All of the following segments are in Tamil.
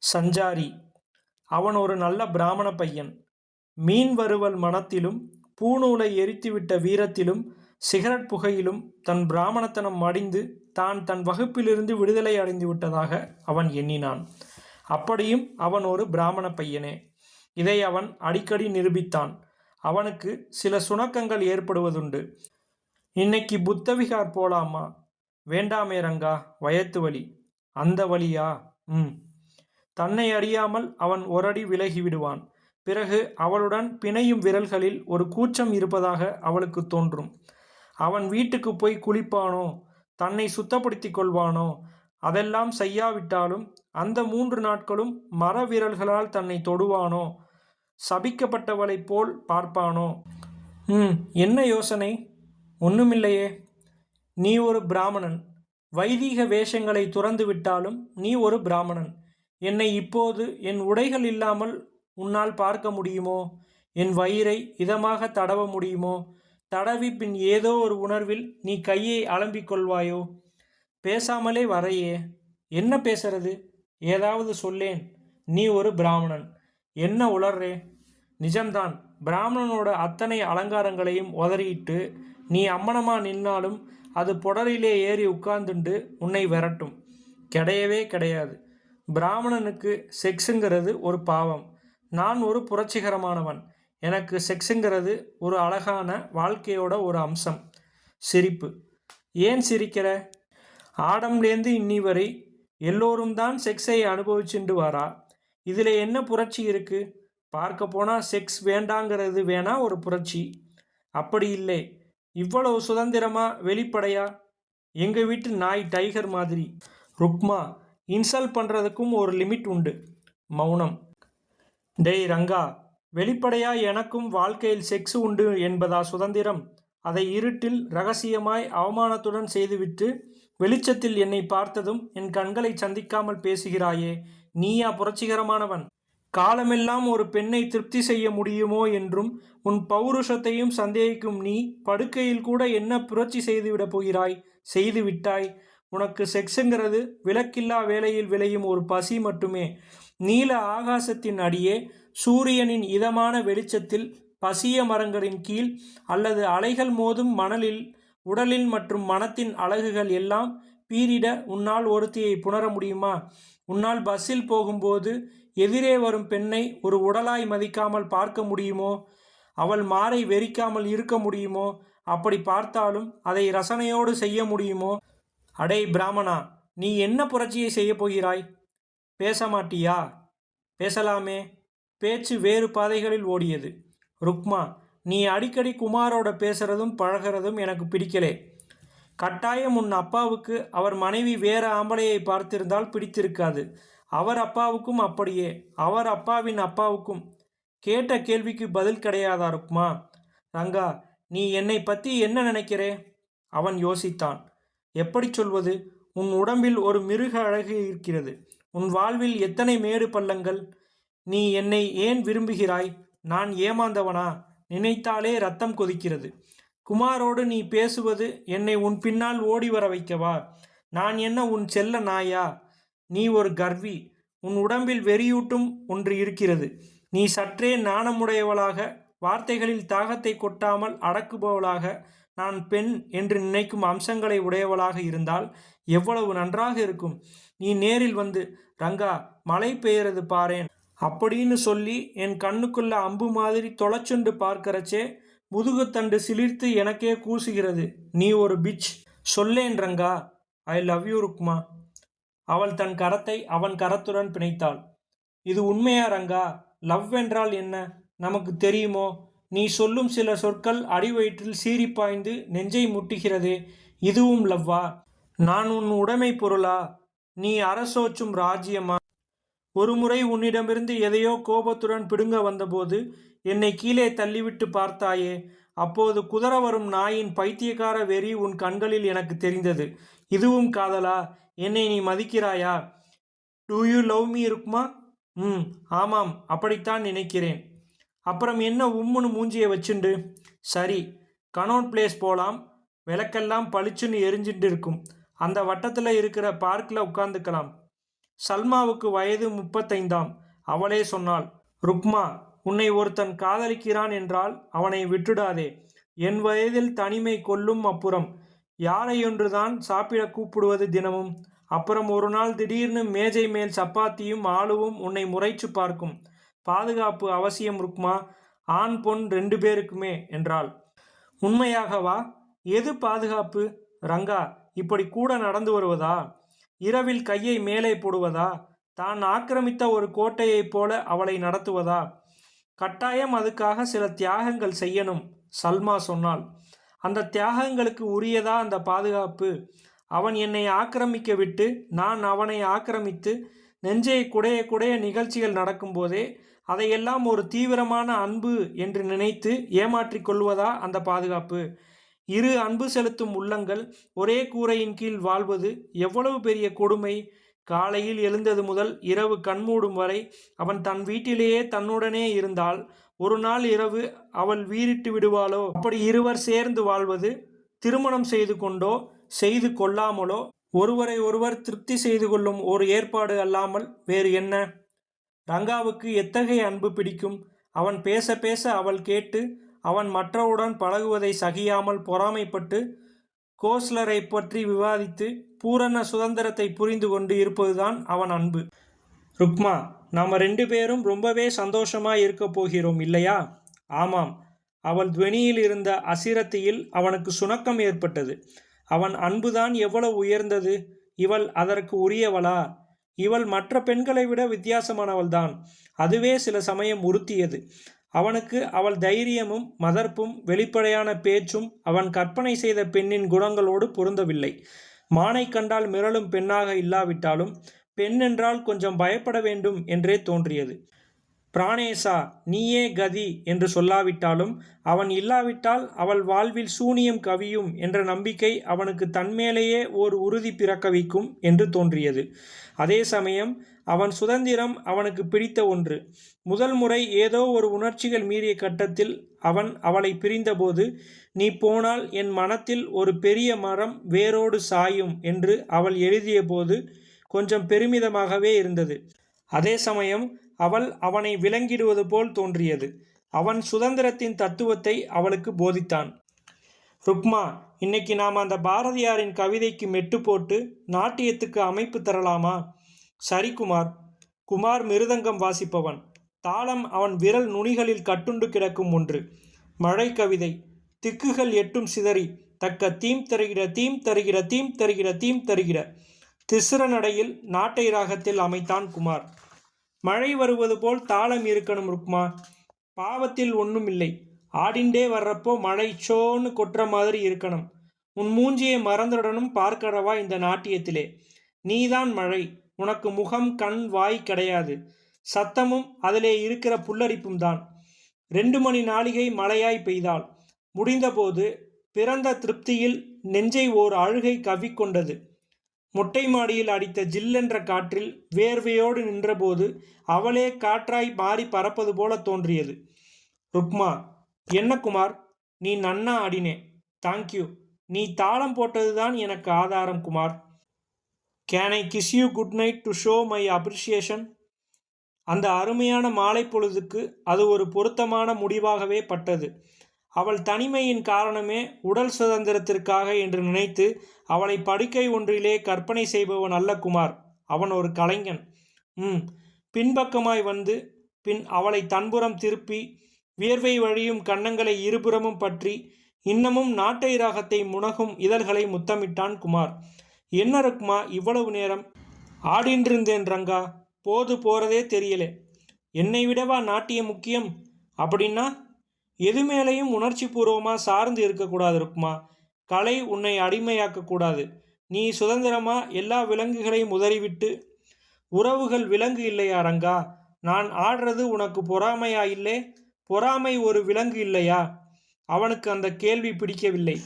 சஞ்சாரி. அவன் ஒரு நல்ல பிராமண பையன். மீன் வறுவல் மணத்திலும் பூணூலை எரித்துவிட்ட வீரத்திலும் சிகரெட் புகையிலும் தன் பிராமணத்தனம் மடிந்து தன் வகுப்பிலிருந்து விடுதலை அடைந்து விட்டதாக அவன் எண்ணினான். அப்படியும் அவன் ஒரு பிராமண பையனே. இதை அவன் அடிக்கடி நிரூபித்தான். அவனுக்கு சில சுணக்கங்கள் ஏற்படுவதுண்டு. இன்னைக்கு புத்தவிகார் போலாமா? வேண்டாமே ரங்கா, வயத்து வலி. அந்த வலியா? தன்னை அறியாமல் அவன் ஒரடி விலகி விடுவான். பிறகு அவளுடன் பிணையும் விரல்களில் ஒரு கூச்சம் இருப்பதாக அவளுக்கு தோன்றும். அவன் வீட்டுக்கு போய் குளிப்பானோ, தன்னை சுத்தப்படுத்தி கொள்வானோ? அதெல்லாம் செய்யாவிட்டாலும் அந்த 3 நாட்களும் மர விரல்களால் தன்னை தொடுவானோ? சபிக்கப்பட்டவளைப் போல் பார்ப்பானோ? என்ன யோசனை? ஒன்றுமில்லையே. நீ ஒரு பிராமணன். வைதீக வேஷங்களை துறந்து விட்டாலும் நீ ஒரு பிராமணன். என்னை இப்போது என் உடைகள் இல்லாமல் உன்னால் பார்க்க முடியுமோ? என் வயிறை இதமாக தடவ முடியுமோ? தடவி பின் ஏதோ ஒரு உணர்வில் நீ கையை அலம்பிக் கொள்வாயோ? பேசாமலே வரையே. என்ன பேசுறது? ஏதாவது சொல்லேன். நீ ஒரு பிராமணன். என்ன உளர்றே? நிஜம்தான். பிராமணனோட அத்தனை அலங்காரங்களையும் உதறிட்டு நீ அம்மனமா நின்னாலும் அது புடரிலே ஏறி உட்கார்ந்துண்டு உன்னை விரட்டும். கிடையவே கிடையாது. பிராமணனுக்கு செக்ஸுங்கிறது ஒரு பாவம். நான் ஒரு புரட்சிகரமானவன். எனக்கு செக்ஸுங்கிறது ஒரு அழகான வாழ்க்கையோட ஒரு அம்சம். சிரிப்பு. ஏன் சிரிக்கிற? ஆடம்லேருந்து இன்னி வரை எல்லோரும் தான் செக்ஸை அனுபவிச்சுட்டு வரா. இதில் என்ன புரட்சி இருக்கு? பார்க்க போனால் செக்ஸ் வேண்டாங்கிறது வேணா ஒரு புரட்சி. அப்படி இல்லை. இவ்வளவு சுதந்திரமா, வெளிப்படையா? எங்கள் வீட்டு நாய் டைகர் மாதிரி. ருக்மா, இன்சல்ட் பண்ணுறதுக்கும் ஒரு லிமிட் உண்டு. மௌனம். டேய் ரங்கா, வெளிப்படையா எனக்கும் வாழ்க்கையில் செக்ஸ் உண்டு என்பதா சுதந்திரம்? அதை இருட்டில் ரகசியமாய் அவமானத்துடன் செய்துவிட்டு வெளிச்சத்தில் என்னை பார்த்ததும் என் கண்களை சந்திக்காமல் பேசுகிறாயே, நீயா புரட்சிகரமானவன்? காலமெல்லாம் ஒரு பெண்ணை திருப்தி செய்ய முடியுமோ என்றும் உன் பௌருஷத்தையும் சந்தேகிக்கும் நீ படுக்கையில் கூட என்ன புரட்சி செய்துவிடப் போகிறாய்? செய்து விட்டாய். உனக்கு செக்ஸுங்கிறது விளக்கில்லா வேளையில் விளையும் ஒரு பசி மட்டுமே. நீல ஆகாசத்தின் அடியே சூரியனின் இதமான வெளிச்சத்தில் பசிய மரங்களின் கீழ் அல்லது அலைகள் மோதும் மணலில் உடலில் மற்றும் மனத்தின் அழகுகள் எல்லாம் பீரிட உன்னால் ஒருத்தியை புணர முடியுமா? உன்னால் பஸ்ஸில் போகும்போது எதிரே வரும் பெண்ணை ஒரு உடலாய் மதிக்காமல் பார்க்க முடியுமோ? அவள் மாரை வெறிக்காமல் இருக்க முடியுமோ? அப்படி பார்த்தாலும் அதை ரசனையோடு செய்ய முடியுமோ? அடே பிராமணா, நீ என்ன புரட்சியை செய்ய போகிறாய்? பேச மாட்டியா? பேசலாமே. பேச்சு வேறு பாதைகளில் ஓடியது. ருக்மா, நீ அடிக்கடி குமாரோட பேசுறதும் பழகிறதும் எனக்கு பிடிக்கலே. கட்டாயம் உன் அப்பாவுக்கு அவர் மனைவி வேற ஆம்பளையை பார்த்திருந்தால் பிடித்திருக்காது. அவர் அப்பாவுக்கும் அப்படியே. அவர் அப்பாவின் அப்பாவுக்கும். கேட்ட கேள்விக்கு பதில் கிடையாதா ருக்மா? ரங்கா, நீ என்னை பற்றி என்ன நினைக்கிறே? அவன் யோசித்தான். எப்படி சொல்வது? உன் உடம்பில் ஒரு மிருக அழகு இருக்கிறது. உன் வாழ்வில் எத்தனை மேடு பள்ளங்கள். நீ என்னை ஏன் விரும்புகிறாய்? நான் ஏமாந்தவனா? நினைத்தாலே ரத்தம் கொதிக்கிறது. குமாரோடு நீ பேசுவது என்னை உன் பின்னால் ஓடி வர வைக்கவா? நான் என்ன உன் செல்ல நாயா? நீ ஒரு கர்வி. உன் உடம்பில் வெறியூட்டும் ஒன்று இருக்கிறது. நீ சற்றே நாணமுடையவளாக, வார்த்தைகளில் தாகத்தை கொட்டாமல் அடக்குபவளாக, நான் பெண் என்று நினைக்கும் அம்சங்களை உடையவளாக இருந்தால் எவ்வளவு நன்றாக இருக்கும். நீ நேரில் வந்து, ரங்கா, மழை பெய்யறது பாரேன் அப்படின்னு சொல்லி என் கண்ணுக்குள்ள அம்பு மாதிரி தொலைச்சுண்டு பார்க்கறச்சே முதுகுத்தண்டு சிலிர்த்து எனக்கே கூசுகிறது. நீ ஒரு பிச். சொல்லேன் Ranga. I love you Rukma. அவள் தன் கரத்தை அவன் கரத்துடன் பிணைத்தாள். இது உண்மையா ரங்கா? லவ் என்றால் என்ன நமக்கு தெரியுமோ? நீ சொல்லும் சில சொற்கள் அடிவயிற்றில் சீறிப்பாய்ந்து நெஞ்சை முட்டுகிறதே, இதுவும் லவ்வா? நான் உன் உடைமை பொருளா? நீ அரசோச்சும் ராஜ்யமா? ஒருமுறை உன்னிடமிருந்து எதையோ கோபத்துடன் பிடுங்க வந்தபோது என்னை கீழே தள்ளிவிட்டு பார்த்தாயே, அப்போது குதற வரும் நாயின் பைத்தியக்கார வெறி உன் கண்களில் எனக்கு தெரிந்தது. இதுவும் காதலா? என்னை நீ மதிக்கிறாயா? Do you love me Rukma? ஆமாம், அப்படித்தான் நினைக்கிறேன். அப்புறம் என்ன உம்முன்னு மூஞ்சியை வச்சுண்டு? சரி, கனோட் பிளேஸ் போகலாம். விளக்கெல்லாம் பளிச்சுன்னு எரிஞ்சுட்டு இருக்கும். அந்த வட்டத்தில் இருக்கிற பார்க்கில் உட்காந்துக்கலாம். சல்மாவுக்கு வயது 35. அவளே சொன்னாள், ருக்மா, உன்னை ஒருத்தன் காதலிக்கிறான் என்றால் அவனை விட்டுடாதே. என் வயதில் தனிமை கொல்லும். அப்புறம் யாரையொன்றுதான் சாப்பிட கூப்பிடுவது தினமும். அப்புறம் ஒரு நாள் திடீர்னு மேஜை மேல் சப்பாத்தியும் ஆளுவும் உன்னை முறைச்சு பார்க்கும். பாதுகாப்பு அவசியம் ருக்மா, ஆண் பொன் 2 பேருக்குமே என்றாள். உண்மையாகவா? எது பாதுகாப்பு? ரங்கா இப்படி கூட நடந்து வருவதா? இரவில் கையை மேலே போடுவதா? தான் ஆக்கிரமித்த ஒரு கோட்டையைப் போல அவளை நடத்துவதா? கட்டாயம் அதுக்காக சில தியாகங்கள் செய்யணும், சல்மா சொன்னாள். அந்த தியாகங்களுக்கு உரியதா அந்த பாதுகாப்பு? அவன் என்னை ஆக்கிரமிக்க விட்டு நான் அவனை ஆக்கிரமித்து நெஞ்சை குடைய குடைய நிகழ்ச்சிகள் நடக்கும்போதே அதையெல்லாம் ஒரு தீவிரமான அன்பு என்று நினைத்து ஏமாற்றிக் கொள்வதா அந்த பாதுகாப்பு? இரு அன்பு செலுத்தும் உள்ளங்கள் ஒரே கூரையின் கீழ் வாழ்வது எவ்வளவு பெரிய கொடுமை! காலையில் எழுந்தது முதல் இரவு கண்மூடும் வரை அவன் தன் வீட்டிலேயே தன்னுடனே இருந்தால் ஒரு நாள் இரவு அவள் வீறிட்டு விடுவாளோ? அப்படி இருவர் சேர்ந்து வாழ்வது திருமணம் செய்து கொண்டோ செய்து கொள்ளாமலோ ஒருவரை ஒருவர் திருப்தி செய்து கொள்ளும் ஒரு ஏற்பாடு அல்லாமல் வேறு என்ன? ரங்காவுக்கு எத்தகைய அன்பு பிடிக்கும்? அவன் பேச பேச அவள் கேட்டு அவன் மற்றவுடன் பழகுவதை சகியாமல் பொறாமைப்பட்டு கோஸ்லரை பற்றி விவாதித்து பூரண சுதந்திரத்தை புரிந்து கொண்டு இருப்பதுதான் அவன் அன்பு. ருக்மா, நாம 2 பேரும் ரொம்பவே சந்தோஷமா இருக்க போகிறோம் இல்லையா? ஆமாம். அவள் துவனியில் இருந்த அசிரத்தியில் அவனுக்கு சுணக்கம் ஏற்பட்டது. அவன் அன்புதான் எவ்வளவு உயர்ந்தது! இவள் அதற்கு உரியவளா? இவள் மற்ற பெண்களை விட வித்தியாசமானவள்தான். அதுவே சில சமயம் உறுத்தியது. அவனுக்கு அவள் தைரியமும் மதர்ப்பும் வெளிப்படையான பேச்சும் அவன் கற்பனை செய்த பெண்ணின் குணங்களோடு பொருந்தவில்லை. மானை கண்டால் மிரளும் பெண்ணாக இல்லாவிட்டாலும் பெண் என்றால் கொஞ்சம் பயப்பட வேண்டும் என்றே தோன்றியது. பிராணேசா, நீயே கதி என்று சொல்லாவிட்டாலும் அவன் இல்லாவிட்டால் அவள் வாழ்வில் சூனியம் கவியும் என்ற நம்பிக்கை அவனுக்கு தன்மேலேயே ஓர் உறுதி பிறக்க வைக்கும் என்று தோன்றியது. அதே சமயம் அவன் சுதந்திரம் அவனுக்கு பிடித்த ஒன்று. முதல் முறை ஏதோ ஒரு உணர்ச்சிகள் மீறிய கட்டத்தில் அவன் அவளை பிரிந்தபோது, நீ போனால் என் மனத்தில் ஒரு பெரிய மரம் வேரோடு சாயும் என்று அவள் எழுதிய போது கொஞ்சம் பெருமிதமாகவே இருந்தது. அதே சமயம் அவள் அவனை விலங்கிடுவது போல் தோன்றியது. அவன் சுதந்திரத்தின் தத்துவத்தை அவளுக்கு போதித்தான். ருக்மா, இன்னைக்கு நாம் அந்த பாரதியாரின் கவிதைக்கு மெட்டு போட்டு நாட்டியத்துக்கு அமைப்பு தரலாமா? சரி குமார். குமார் மிருதங்கம் வாசிப்பவன். தாளம் அவன் விரல் நுனிகளில் கட்டுண்டு கிடக்கும் ஒன்று. மழை கவிதை. திக்குகள் எட்டும் சிதறி தக்க தீம் தருகிற தீம் தருகிற தீம் தருகிற தீம் தருகிற திஸ்ர நடையில் நாட்டை ராகத்தில் அமைத்தான் குமார். மழை வருவது போல் தாளம் இருக்கணும் ருக்மா. பாவத்தில் ஒன்றும் இல்லை. ஆடிண்டே வர்றப்போ மழை சோன்னு கொட்டுற மாதிரி இருக்கணும். உன் மூஞ்சியை மறந்துடணும் பார்க்கடவா இந்த நாட்டியத்திலே. நீதான் மழை. உனக்கு முகம் கண் வாய் கிடையாது. சத்தமும் அதிலே இருக்கிற புல்லரிப்பும் தான். 2 மணி நாளிகை மழையாய் பெய்தாள். முடிந்தபோது பிறந்த திருப்தியில் நெஞ்சை ஓர் அழுகை கவ்விக்கொண்டது. மொட்டை மாடியில் அடித்த ஜில்லென்ற காற்றில் வேர்வையோடு நின்றபோது அவளே காற்றாய் மாறி பறப்பது போல தோன்றியது. ருக்மா, என்ன குமார், நீ நன்னா ஆடினே. தேங்க்யூ. நீ தாளம் போட்டதுதான் எனக்கு ஆதாரம் Kumar. Can I kiss you good night to show my appreciation? அந்த அருமையான மாலை பொழுதுக்கு அது ஒரு பொருத்தமான முடிவாகவே பட்டது. அவள் தனிமையின் காரணமே உடல் சுதந்திரத்திற்காக என்று நினைத்து அவளை படுக்கை ஒன்றிலே கற்பனை செய்பவன் அல்ல குமார். அவன் ஒரு கலைஞன். பின்பக்கமாய் வந்து பின் அவளை தன்புறம் திருப்பி வியர்வை வழியும் கன்னங்களை இருபுறமும் பற்றி இன்னமும் நாட்டை ராகத்தை முனகும் இதழ்களை முத்தமிட்டான் குமார். என்ன ருக்மா இவ்வளவு நேரம்? ஆடின்றிருந்தேன் ரங்கா. போது போறதே தெரியலே. என்னை விடவா நாட்டியம் முக்கியம்? அப்படின்னா எது மேலேயும் உணர்ச்சி பூர்வமாக சார்ந்து இருக்கக்கூடாது ருக்மா. கலை உன்னை அடிமையாக்கக்கூடாது. நீ சுதந்திரமா எல்லா விலங்குகளையும் உதறிவிட்டு. உறவுகள் விலங்கு இல்லையா ரங்கா? நான் ஆடுறது உனக்கு பொறாமையா இல்லே? பொறாமை ஒரு விலங்கு இல்லையா? அவனுக்கு அந்த கேள்வி பிடிக்கவில்லை.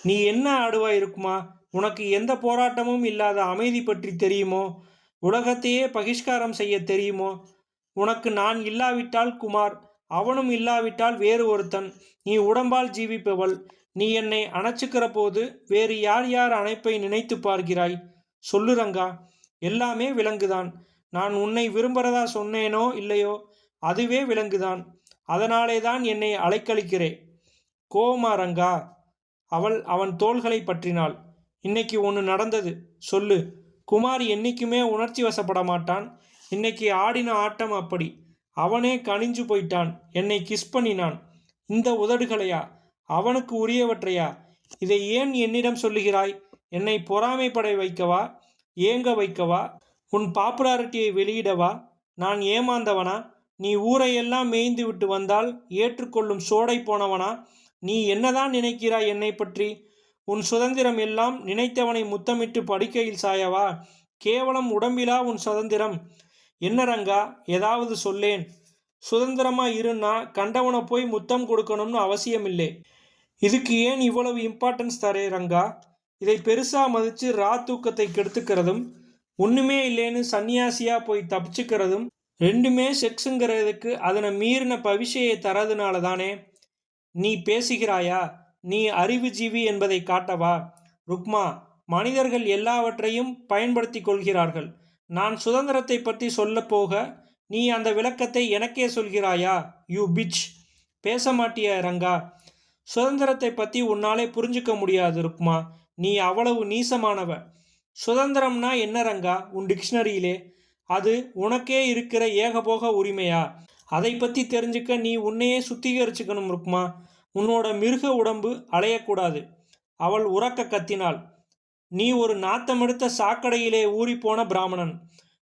நீ என்ன ஆடுவாய் ருக்மா? உனக்கு எந்த போராட்டமும் இல்லாத அமைதி பற்றி தெரியுமோ? உலகத்தையே பகிஷ்காரம் செய்ய தெரியுமோ? உனக்கு நான் இல்லாவிட்டால் குமார், அவனும் இல்லாவிட்டால் வேறு ஒருத்தன். நீ உடம்பால் ஜீவிப்பவள். நீ என்னை அணைச்சுக்கிற போது வேறு யார் யார் அணைப்பை நினைத்து பார்க்கிறாய்? சொல்லு ரங்கா. எல்லாமே விலங்குதான். நான் உன்னை விரும்புறதா சொன்னேனோ இல்லையோ, அதுவே விலங்குதான். அதனாலே தான் என்னை அலைக்கழிக்கிறே. கோவமா ரங்கா? அவள் அவன் தோள்களை பற்றினாள். இன்னைக்கு ஒன்று நடந்தது, சொல்லு. குமார் என்னைக்குமே உணர்ச்சி வசப்பட மாட்டான். இன்னைக்கு ஆடின ஆட்டம் அப்படி. அவனே கனிஞ்சு போயிட்டான். என்னை கிஸ் பண்ணினான். இந்த உதடுகளையா? அவனுக்கு உரியவற்றையா? இதை ஏன் என்னிடம் சொல்லுகிறாய்? என்னை பொறாமைப்பட வைக்கவா? ஏங்க வைக்கவா? உன் பாப்புலாரிட்டியை வெளியிடவா? நான் ஏமாந்தவனா? நீ ஊரையெல்லாம் மேய்ந்து விட்டு வந்தால் ஏற்றுக்கொள்ளும் சோடை போனவனா? நீ என்னதான் நினைக்கிறாய் என்னை பற்றி? உன் சுதந்திரம் எல்லாம் நினைத்தவனை முத்தமிட்டு படுக்கையில் சாயவா? கேவலம் உடம்பிலா உன் சுதந்திரம்? என்ன ரங்கா, ஏதாவது சொல்லேன். சுதந்திரமா இருன்னா கண்டவனை போய் முத்தம் கொடுக்கணும்னு அவசியமில்லை. இதுக்கு ஏன் இவ்வளவு இம்பார்ட்டன்ஸ் தரே ரங்கா? இதை பெருசா மதிச்சு தூக்கத்தை கெடுத்துக்கிறதும், ஒண்ணுமே இல்லைன்னு சன்னியாசியா போய் தப்பிச்சுக்கிறதும் ரெண்டுமே செக்ஸுங்கிறதுக்கு அதனை மீறின பவிஷையை தரதுனால தானே. நீ பேசுகிறாயா? நீ அறிவுஜீவி என்பதை காட்டவா? ருக்மா, மனிதர்கள் எல்லாவற்றையும் பயன்படுத்தி கொள்கிறார்கள். நான் சுதந்திரத்தை பற்றி சொல்ல போக நீ அந்த விளக்கத்தை எனக்கே சொல்கிறாயா? You pitch. பேச மாட்டிய ரங்கா? சுதந்திரத்தை பற்றி உன்னாலே புரிஞ்சுக்க முடியாது ருக்மா. நீ அவ்வளவு நீசமானவ. சுதந்திரம்னா என்ன ரங்கா உன் டிக்ஷனரியிலே? அது உனக்கே இருக்கிற ஏகபோக உரிமையா? அதை பற்றி தெரிஞ்சுக்க நீ உன்னையே சுத்திகரிச்சுக்கணும் ருக்மா. உன்னோட மிருக உடம்பு அலையக்கூடாது. அவள் உறக்க கத்தினாள். நீ ஒரு நாத்தமெடுத்த சாக்கடையிலே ஊறிப்போன பிராமணன்.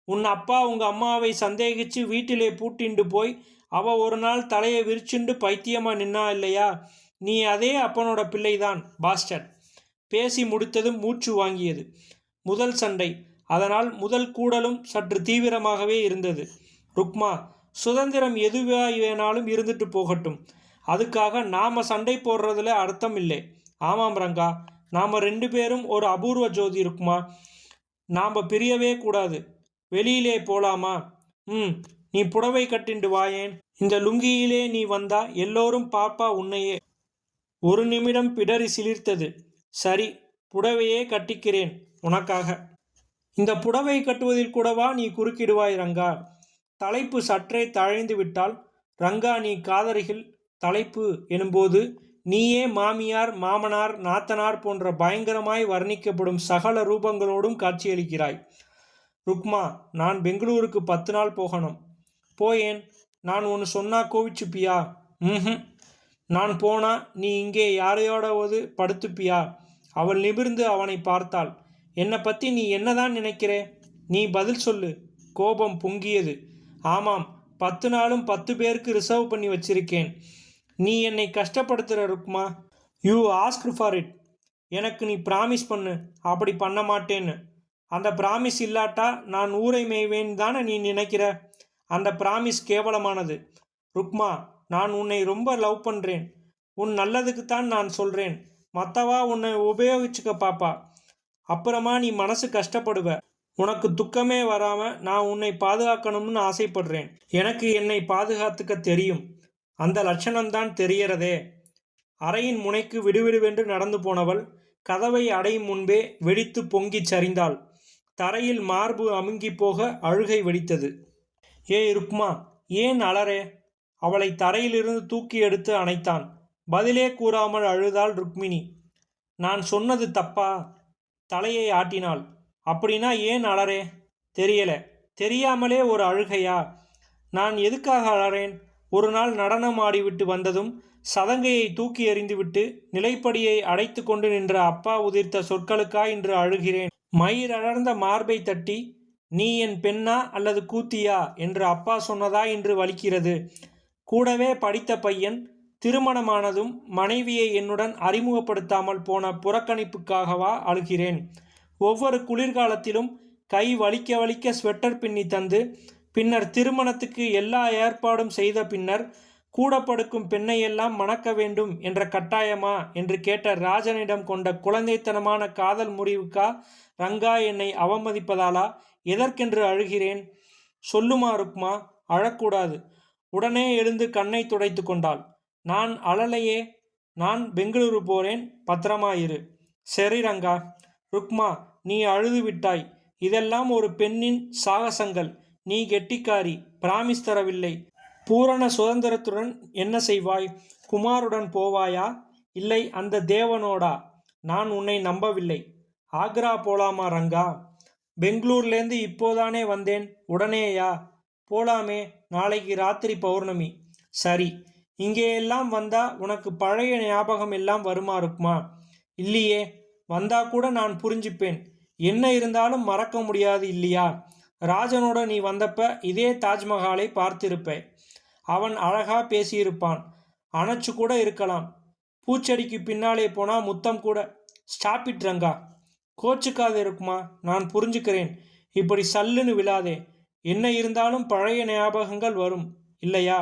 உன் அப்பா உங்க அம்மாவை சந்தேகிச்சு வீட்டிலே பூட்டிண்டு போய் அவ ஒரு நாள் தலையை விரிச்சுண்டு பைத்தியமா நின்னா இல்லையா? நீ அதே அப்பனோட பிள்ளைதான் பாஸ்டர். பேசி முடித்ததும் மூச்சு வாங்கியது. முதல் சண்டை. அதனால் முதல் கூடலும் சற்று தீவிரமாகவே இருந்தது. ருக்மா, சுதந்திரம் எதுவாய் வேணாலும் இருந்துட்டு போகட்டும். அதுக்காக நாம சண்டை போடுறதுல அர்த்தம் இல்லை. ஆமாம் ரங்கா, நாம 2 பேரும் ஒரு அபூர்வ ஜோதி ருக்மா. நாம் பிரியவே கூடாது. வெளியிலே போலாமா? நீ புடவை கட்டிண்டு வாயேன். இந்த லுங்கியிலே நீ வந்தா எல்லோரும் பாப்பா உன்னையே. ஒரு நிமிடம் பிடரி சிலிர்த்தது. சரி, புடவையே கட்டிக்கிறேன் உனக்காக. இந்த புடவை கட்டுவதில் கூடவா நீ குறுக்கிடுவாய் ரங்கா? தலைப்பு சற்றே தழைந்து விட்டால், ரங்கா நீ காதரிகள் தலைப்பு எனும்போது நீயே மாமியார், மாமனார், நாத்தனார் போன்ற பயங்கரமாய் வர்ணிக்கப்படும் சகல ரூபங்களோடும் காட்சியளிக்கிறாய். ருக்மா, நான் பெங்களூருக்கு 10 நாள் போகணும். போயேன். நான் ஒன்று சொன்னா கோவிச்சுப்பியா? நான் போனா நீ இங்கே யாரையோடாவது படுத்துப்பியா? அவள் நிமிர்ந்து அவனை பார்த்தாள். என்னை பற்றி நீ என்னதான் நினைக்கிறே? நீ பதில் சொல்லு. கோபம் பொங்கியது. ஆமாம், 10 நாளும் 10 பேருக்கு ரிசர்வ் பண்ணி வச்சிருக்கேன். நீ என்னை கஷ்டப்படுத்துகிற Rukma. You ask for it. எனக்கு நீ ப்ராமிஸ் பண்ணு அப்படி பண்ண மாட்டேன்னு. அந்த ப்ராமிஸ் இல்லாட்டா நான் ஊரை மேய்வேன் தானே நீ நினைக்கிற? அந்த ப்ராமிஸ் கேவலமானது. ருக்மா, நான் உன்னை ரொம்ப லவ் பண்ணுறேன். உன் நல்லதுக்குத்தான் நான் சொல்கிறேன். மற்றவா உன்னை உபயோகிச்சுக்க பாப்பா. அப்புறமா நீ மனசு கஷ்டப்படுவ. உனக்கு துக்கமே வராமல் நான் உன்னை பாதுகாக்கணும்னு ஆசைப்படுறேன். எனக்கு என்னை பாதுகாத்துக்க தெரியும். அந்த லட்சணம்தான் தெரியறதே. அறையின் முனைக்கு விடுவிடுவென்று நடந்து போனவள் கதவை அடையும் முன்பே வெடித்து பொங்கிச் சரிந்தாள். தரையில் மார்பு அமுங்கி போக அழுகை வெடித்தது. ஏய் ருக்மா, ஏன் அலறே? அவளை தரையிலிருந்து தூக்கி எடுத்து அணைத்தான். பதிலே கூறாமல் அழுதாள் ருக்மிணி. நான் சொன்னது தப்பா? தலையை ஆட்டினாள். அப்படின்னா ஏன் அலறே? தெரியல. தெரியாமலே ஒரு அழுகையா? நான் எதுக்காக அலறேன்? ஒரு நாள் நடனம் ஆடிவிட்டு வந்ததும் சதங்கையை தூக்கி எறிந்துவிட்டு நிலைப்படியை அடைத்து கொண்டு நின்ற அப்பா உதிர்த்த சொற்களுக்கா இன்று அழுகிறேன். மயிரழர்ந்த மார்பை தட்டி, நீ என் பெண்ணா அல்லது கூத்தியா என்று அப்பா சொன்னதா இன்று வலிக்கிறது. கூடவே படித்த பையன் திருமணமானதும் மனைவியை என்னுடன் அறிமுகப்படுத்தாமல் போன புறக்கணிப்புக்காகவா அழுகிறேன்? ஒவ்வொரு குளிர்காலத்திலும் கை வலிக்க வலிக்க ஸ்வெட்டர் பின்னி தந்து, பின்னர் திருமணத்துக்கு எல்லா ஏற்பாடும் செய்த பின்னர் கூட படுக்கும் பெண்ணையெல்லாம் மணக்க வேண்டும் என்ற கட்டாயமா என்று கேட்ட ராஜனிடம் கொண்ட குழந்தைத்தனமான காதல் முறிவுக்கா ரங்கா என்னை அவமதிப்பதாலா எதற்கென்று அழுகிறேன்? சொல்லுமா ருக்மா, அழக்கூடாது. உடனே எழுந்து கண்ணை துடைத்து கொண்டாள். நான் அழலையே. நான் பெங்களூரு போறேன், பத்திரமாயிரு. சரி ரங்கா. ருக்மா, நீ அழுது விட்டாய். இதெல்லாம் ஒரு பெண்ணின் சாகசங்கள். நீ கெட்டிக்காரி. பிராமிஸ் தரவில்லை. பூரண சுதந்திரத்துடன் என்ன செய்வாய்? குமாருடன் போவாயா? இல்லை அந்த தேவனோடா? நான் உன்னை நம்பவில்லை. ஆக்ரா போலாமா ரங்கா? பெங்களூர்லேருந்து இப்போதானே வந்தேன். உடனேயா? போலாமே. நாளைக்கு ராத்திரி பௌர்ணமி. சரி. இங்கேயெல்லாம் வந்தா உனக்கு பழைய ஞாபகம் எல்லாம் வருமா ருக்மா? இல்லையே. வந்தா கூட நான் புரிஞ்சுப்பேன். என்ன இருந்தாலும் மறக்க முடியாது இல்லையா? ராஜனோட நீ வந்தப்ப இதே தாஜ்மஹாலை பார்த்திருப்ப. அவன் அழகா பேசியிருப்பான். அணைச்சு கூட இருக்கலாம். பூச்செடிக்கு பின்னாலே போனா முத்தம் கூட. Stop it Ranga. கோச்சுக்காதே இருக்குமா? நான் புரிஞ்சுக்கிறேன். இப்படி சல்லுன்னு விழாதே. என்ன இருந்தாலும் பழைய ஞாபகங்கள் வரும் இல்லையா?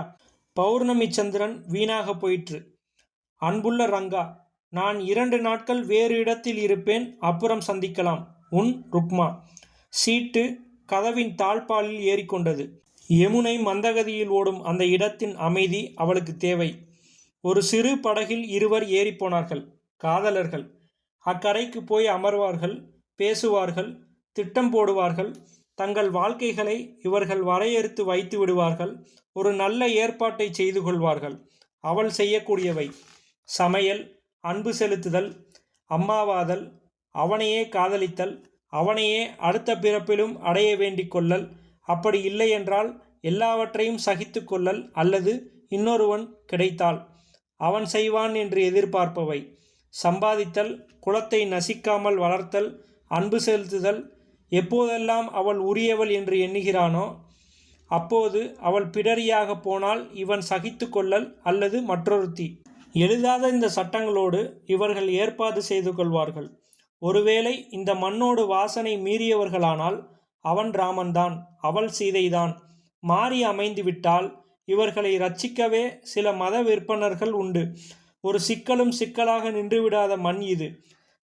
பௌர்ணமி சந்திரன் வீணாக போயிற்று. அன்புள்ள ரங்கா, நான் 2 நாட்கள் வேறு இடத்தில் இருப்பேன். அப்புறம் சந்திக்கலாம். உன் ருக்மா. சீட்டு கதவின் தாழ்பாலில் ஏறிக்கொண்டது. யமுனை மந்தகதியில் ஓடும் அந்த இடத்தின் அமைதி அவளுக்கு தேவை. ஒரு சிறு படகில் இருவர் ஏறிப்போனார்கள். காதலர்கள். அக்கரைக்கு போய் அமர்வார்கள், பேசுவார்கள், திட்டம் போடுவார்கள். தங்கள் வாழ்க்கைகளை இவர்கள் வரையறுத்து வைத்து விடுவார்கள். ஒரு நல்ல ஏற்பாட்டை செய்து கொள்வார்கள். அவள் செய்யக்கூடியவை: சமையல், அன்பு செலுத்துதல், அம்மாவாதல், அவனையே காதலித்தல், அவனையே அடுத்த பிறப்பிலும் அடைய வேண்டிக் கொள்ளல், அப்படி இல்லையென்றால் எல்லாவற்றையும் சகித்து கொள்ளல், அல்லது இன்னொருவன் கிடைத்தால் அவன் செய்வான் என்று எதிர்பார்ப்பவை: சம்பாதித்தல், குலத்தை நசிக்காமல் வளர்த்தல், அன்பு செலுத்துதல். எப்போதெல்லாம் அவள் உரியவள் என்று எண்ணுகிறானோ அப்போது அவள் பிடரியாக போனால் இவன் சகித்து கொள்ளல் அல்லது மற்றொருத்தி. எழுதாத இந்த சட்டங்களோடு இவர்கள் ஏற்பாடு செய்து கொள்வார்கள். ஒருவேளை இந்த மண்ணோடு வாசனை மீறியவர்களானால் அவன் ராமன்தான், அவள் சீதைதான். மாறி அமைந்துவிட்டால் இவர்களை ரட்சிக்கவே சில மத விற்பனர்கள் உண்டு. ஒரு சிக்கலும் சிக்கலாக நின்றுவிடாத மண் இது.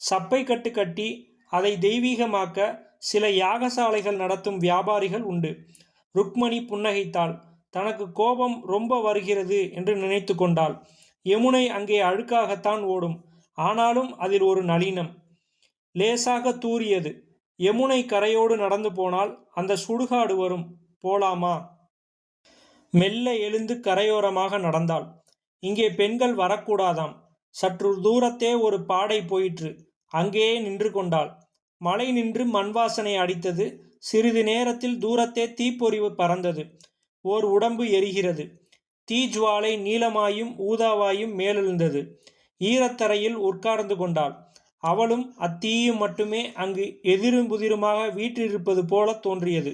சப்பை கட்டு கட்டி அதை தெய்வீகமாக்க சில யாகசாலைகள் நடத்தும் வியாபாரிகள் உண்டு. ருக்மணி புன்னகைத்தாள். தனக்கு கோபம் ரொம்ப வருகிறது என்று நினைத்து கொண்டாள். யமுனை அங்கே அழுக்காகத்தான் ஓடும். ஆனாலும் அதில் ஒரு நளினம். லேசாக தூறியது. யமுனை கரையோடு நடந்து போனால் அந்த சுடுகாடு வரும். போலாமா? மெல்ல எழுந்து கரையோரமாக நடந்தாள். இங்கே பெண்கள் வரக்கூடாதாம். சற்று தூரத்தே ஒரு பாடை போயிற்று. அங்கேயே நின்று கொண்டாள். மழை நின்று மண்வாசனை அடித்தது. சிறிது நேரத்தில் தூரத்தே தீப்பொறிவு பறந்தது. ஓர் உடம்பு எரிகிறது. தீஜ்வாலை நீலமாயும் ஊதாவாயும் மேலெழுந்தது. ஈரத்தரையில் உட்கார்ந்து கொண்டாள். அவளும் அத்தீயும் மட்டுமே அங்கு எதிரும் புதிருமாக வீற்றிருப்பது போல தோன்றியது.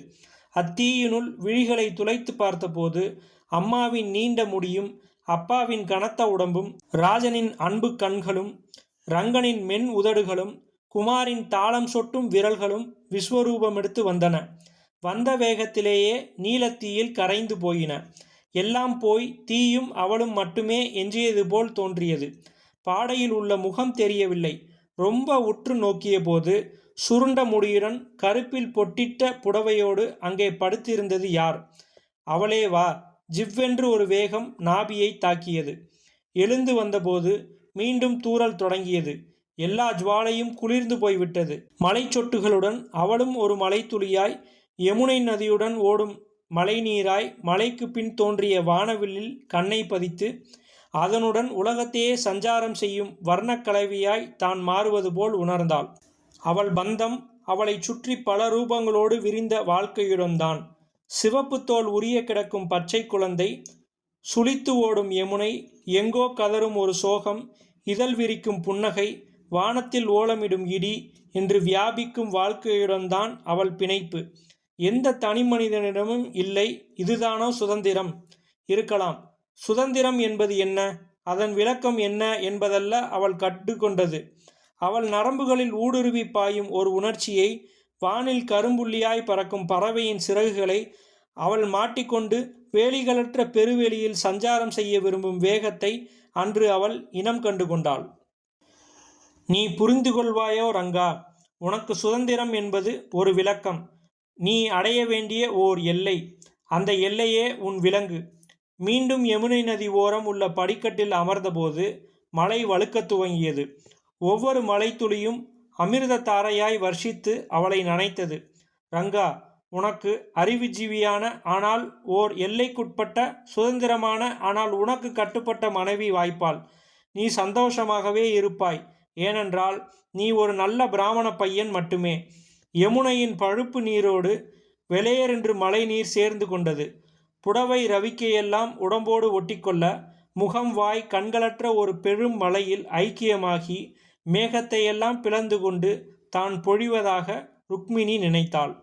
அத்தீயினுள் விழிகளை துளைத்து பார்த்தபோது அம்மாவின் நீண்ட முடியும், அப்பாவின் கனத்த உடம்பும், ராஜனின் அன்பு கண்களும், ரங்கனின் மென் உதடுகளும், குமாரின் தாளம் சொட்டும் விரல்களும் விஸ்வரூபமெடுத்து வந்தன. வந்த வேகத்திலேயே நீலத்தீயில் கரைந்து போயின. எல்லாம் போய் தீயும் அவளும் மட்டுமே எஞ்சியது போல் தோன்றியது. பாடையில் உள்ள முகம் தெரியவில்லை. ரொம்ப உற்று நோக்கிய போது சுருண்ட முடியுடன் கருப்பில் பொட்டிட்ட புடவையோடு அங்கே படுத்திருந்தது யார்? அவளேவா? ஜிவ்வென்று ஒரு வேகம் நாபியை தாக்கியது. எழுந்து வந்தபோது மீண்டும் தூறல் தொடங்கியது. எல்லா ஜுவாலையும் குளிர்ந்து போய்விட்டது. மலை சொட்டுகளுடன் அவளும் ஒரு மலைத்துளியாய், யமுனை நதியுடன் ஓடும் மழை நீராய், மலைக்கு பின் தோன்றிய வானவில்லில் கண்ணை பதித்து அதனுடன் உலகத்தையே சஞ்சாரம் செய்யும் வர்ணக்கலவியாய் தான் மாறுவது போல் உணர்ந்தாள். அவள் பந்தம் அவளை சுற்றி பல ரூபங்களோடு விரிந்த வாழ்க்கையுடன்தான். சிவப்பு தோல் உரிய கிடக்கும் பச்சை குழந்தை, சுளித்து ஓடும் யமுனை, எங்கோ கதறும் ஒரு சோகம், இதழ் விரிக்கும் புன்னகை, வானத்தில் ஓலமிடும் இடி என்று வியாபிக்கும் வாழ்க்கையுடன்தான் அவள் பிணைப்பு. எந்த தனி மனிதனிடமும் இல்லை. இதுதானோ சுதந்திரம்? இருக்கலாம். சுதந்திரம் என்பது என்ன? அதன் விளக்கம் என்ன என்பதல்ல அவள் கற்றுக்கொண்டது. அவள் நரம்புகளில் ஊடுருவி பாயும் ஒரு உணர்ச்சியை, வானில் கரும்புள்ளியாய் பறக்கும் பறவையின் சிறகுகளை அவள் மாட்டிக்கொண்டு வேலிகளற்ற பெருவெளியில் சஞ்சாரம் செய்ய விரும்பும் வேகத்தை அன்று அவள் இனம் கண்டு கொண்டாள். நீ புரிந்து கொள்வாயோ ரங்கா? உனக்கு சுதந்திரம் என்பது ஒரு விளக்கம். நீ அடைய வேண்டிய ஓர் எல்லை. அந்த எல்லையே உன் விலங்கு. மீண்டும் யமுனை நதி ஓரம் உள்ள படிக்கட்டில் அமர்ந்தபோது மழை வழுக்கத் துவங்கியது. ஒவ்வொரு மழைத்துளியும் அமிர்த தாரையாய் வர்ஷித்து அவளை நனைத்தது. ரங்கா, உனக்கு அறிவுஜீவியான ஆனால் ஓர் எல்லைக்குட்பட்ட சுதந்திரமான ஆனால் உனக்கு கட்டுப்பட்ட மனைவி வாய்ப்பாள். நீ சந்தோஷமாகவே இருப்பாய். ஏனென்றால் நீ ஒரு நல்ல பிராமண பையன் மட்டுமே. யமுனையின் பழுப்பு நீரோடு வெளேரென்று மழை நீர் சேர்ந்து கொண்டது. புடவை ரவிக்கையெல்லாம் உடம்போடு ஒட்டிக்கொள்ள, முகம் வாய் கண்களற்ற ஒரு பெரும் மலையில் ஐக்கியமாகி மேகத்தையெல்லாம் பிளந்து கொண்டு தான் பொழிவதாக ருக்மிணி நினைத்தாள்.